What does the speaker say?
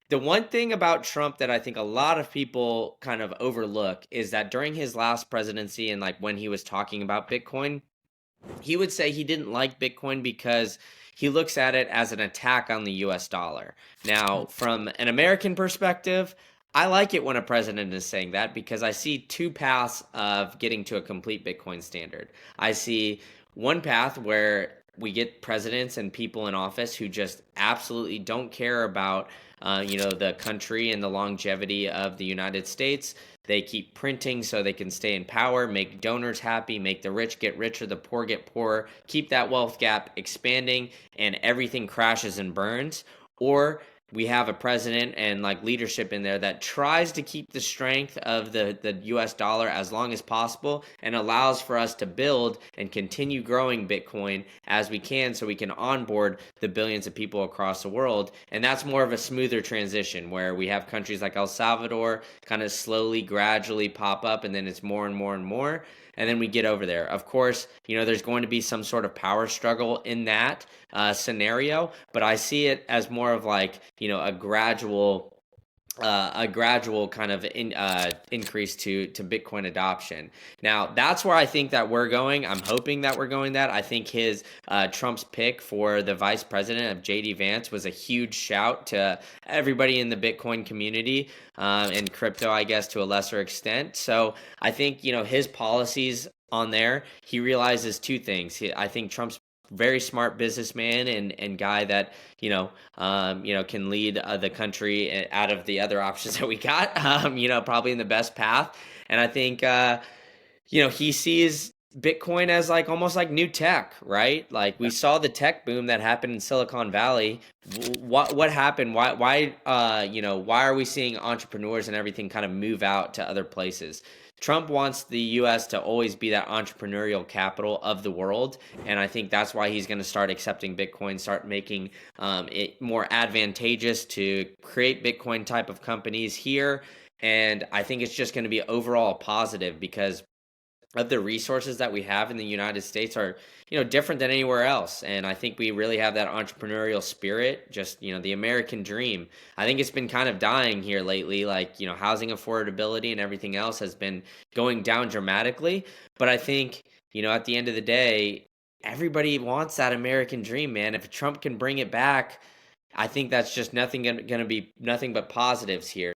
The one thing about Trump that I think a lot of people kind of overlook is that during his last presidency and like when he was talking about Bitcoin, he would say he didn't like Bitcoin because he looks at it as an attack on the US dollar. Now, from an American perspective, I like it when a president is saying that because I see two paths of getting to a complete Bitcoin standard. I see one path where we get presidents and people in office who just absolutely don't care about the country and the longevity of the United States. They keep printing so they can stay in power, make donors happy, make the rich get richer, the poor get poorer, keep that wealth gap expanding, and everything crashes and burns. Or we have a president and like leadership in there that tries to keep the strength of the US dollar as long as possible and allows for us to build and continue growing Bitcoin as we can so we can onboard the billions of people across the world. And that's more of a smoother transition where we have countries like El Salvador kind of slowly, gradually pop up, and then it's more and more and more. And then we get over there. Of course, there's going to be some sort of power struggle in that scenario, but I see it as more of like, a gradual kind of increase to Bitcoin adoption. Now, that's where I think that we're going. I'm hoping that we're going that. I think his Trump's pick for the vice president of JD Vance was a huge shout to everybody in the Bitcoin community and crypto, I guess, to a lesser extent. So I think his policies on there, he realizes two things. I think Trump's very smart businessman and guy that can lead the country out of the other options that we got. Probably in the best path. And I think he sees Bitcoin as like almost like new tech, right? Like we saw the tech boom that happened in Silicon Valley. What happened? Why are we seeing entrepreneurs and everything kind of move out to other places? Trump wants the US to always be that entrepreneurial capital of the world. And I think that's why he's going to start accepting Bitcoin, start making it more advantageous to create Bitcoin type of companies here. And I think it's just going to be overall positive because of the resources that we have in the United States are, different than anywhere else. And I think we really have that entrepreneurial spirit, just, the American dream. I think it's been kind of dying here lately, like, housing affordability and everything else has been going down dramatically. But I think, at the end of the day, everybody wants that American dream, man. If Trump can bring it back, I think that's just nothing going to be nothing but positives here.